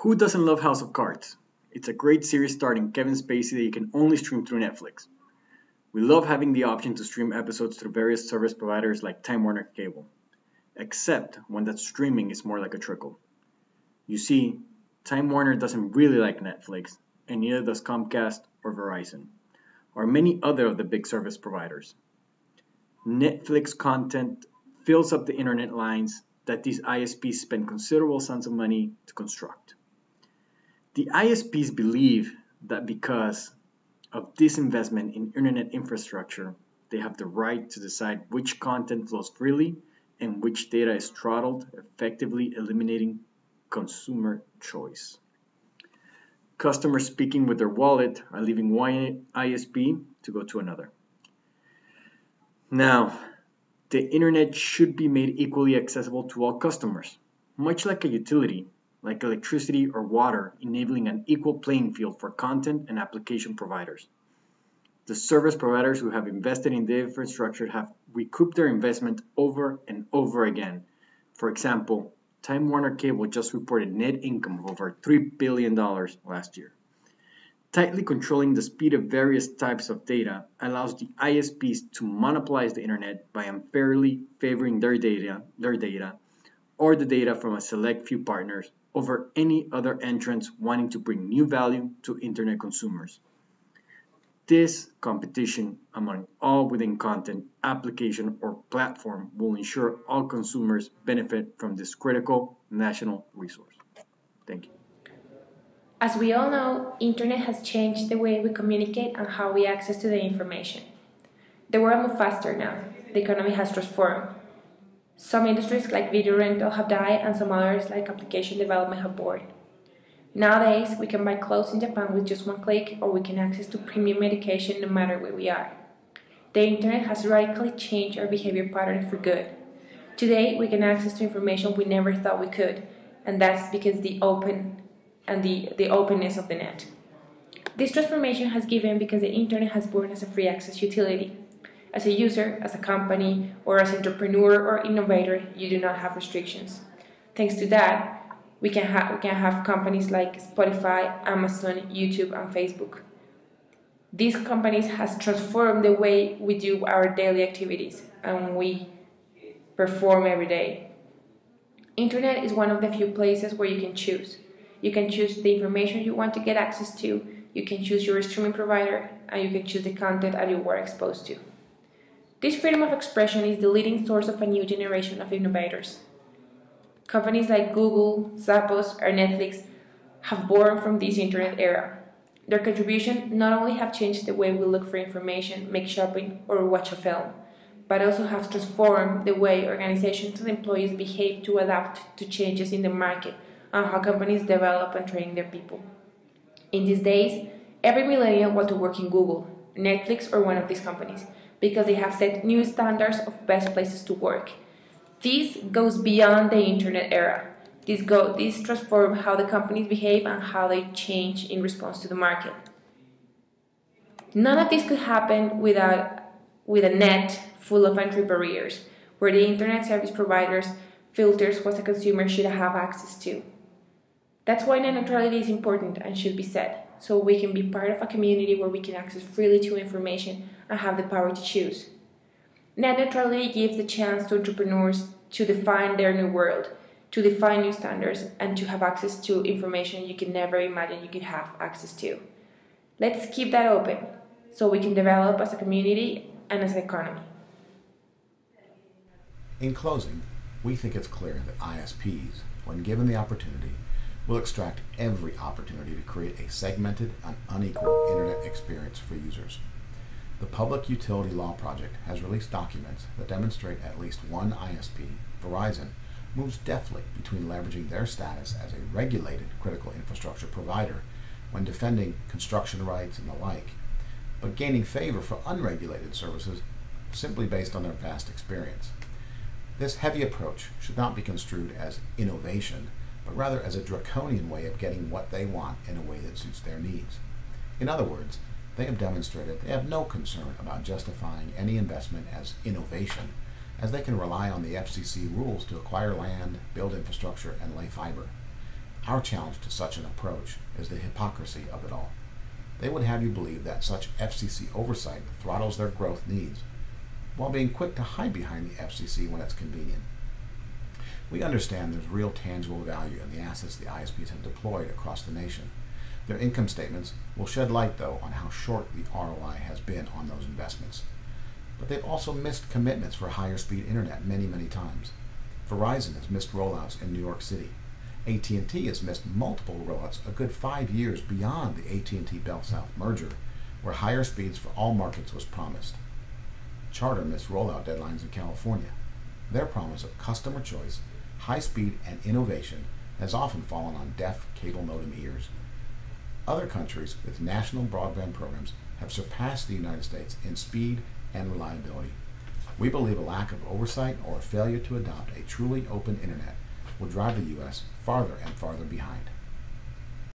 Who doesn't love House of Cards? It's a great series starring Kevin Spacey that you can only stream through Netflix. We love having the option to stream episodes through various service providers like Time Warner Cable, except when that streaming is more like a trickle. You see, Time Warner doesn't really like Netflix, and neither does Comcast or Verizon, or many other of the big service providers. Netflix content fills up the internet lines that these ISPs spend considerable sums of money to construct. The ISPs believe that because of this investment in internet infrastructure, they have the right to decide which content flows freely and which data is throttled, effectively eliminating consumer choice. Customers speaking with their wallet are leaving one ISP to go to another. Now, the internet should be made equally accessible to all customers, much like a utility, like electricity or water, enabling an equal playing field for content and application providers. The service providers who have invested in the infrastructure have recouped their investment over and over again. For example, Time Warner Cable just reported net income of over $3 billion last year. Tightly controlling the speed of various types of data allows the ISPs to monopolize the internet by unfairly favoring their data, or the data from a select few partners over any other entrants wanting to bring new value to internet consumers. This competition among all within content, application, or platform will ensure all consumers benefit from this critical national resource. Thank you. As we all know, internet has changed the way we communicate and how we access to the information. The world moves faster now. The economy has transformed. Some industries like video rental have died and some others like application development have born. Nowadays, we can buy clothes in Japan with just one click, or we can access to premium medication no matter where we are. The internet has radically changed our behavior patterns for good. Today, we can access to information we never thought we could, and that's because the openness of the net. This transformation has given because the internet has born as a free access utility. As a user, as a company, or as an entrepreneur or innovator, you do not have restrictions. Thanks to that, we can have companies like Spotify, Amazon, YouTube, and Facebook. These companies has transformed the way we do our daily activities and we perform every day. Internet is one of the few places where you can choose. You can choose the information you want to get access to, you can choose your streaming provider, and you can choose the content that you were exposed to. This freedom of expression is the leading source of a new generation of innovators. Companies like Google, Zappos, or Netflix have born from this internet era. Their contribution not only have changed the way we look for information, make shopping, or watch a film, but also have transformed the way organizations and employees behave to adapt to changes in the market and how companies develop and train their people. In these days, every millennial wants to work in Google, Netflix, or one of these companies because they have set new standards of best places to work. This goes beyond the internet era. This transforms how the companies behave and how they change in response to the market. None of this could happen with a net full of entry barriers, where the internet service providers filters what the consumer should have access to. That's why net neutrality is important and should be set, so we can be part of a community where we can access freely to information and have the power to choose. Net neutrality gives the chance to entrepreneurs to define their new world, to define new standards, and to have access to information you can never imagine you could have access to. Let's keep that open so we can develop as a community and as an economy. In closing, we think it's clear that ISPs, when given the opportunity, will extract every opportunity to create a segmented and unequal internet experience for users. The Public Utility Law Project has released documents that demonstrate at least one ISP, Verizon, moves deftly between leveraging their status as a regulated critical infrastructure provider when defending construction rights and the like, but gaining favor for unregulated services simply based on their vast experience. This heavy approach should not be construed as innovation, but rather as a draconian way of getting what they want in a way that suits their needs. In other words, they have demonstrated they have no concern about justifying any investment as innovation, as they can rely on the FCC rules to acquire land, build infrastructure, and lay fiber. Our challenge to such an approach is the hypocrisy of it all. They would have you believe that such FCC oversight throttles their growth needs, while being quick to hide behind the FCC when it's convenient. We understand there's real tangible value in the assets the ISPs have deployed across the nation. Their income statements will shed light, though, on how short the ROI has been on those investments. But they've also missed commitments for higher speed internet many, many times. Verizon has missed rollouts in New York City. AT&T has missed multiple rollouts a good 5 years beyond the AT&T Bell South merger, where higher speeds for all markets was promised. Charter missed rollout deadlines in California. Their promise of customer choice, high speed, and innovation has often fallen on deaf cable modem ears. Other countries with national broadband programs have surpassed the United States in speed and reliability. We believe a lack of oversight or a failure to adopt a truly open internet will drive the U.S. farther and farther behind.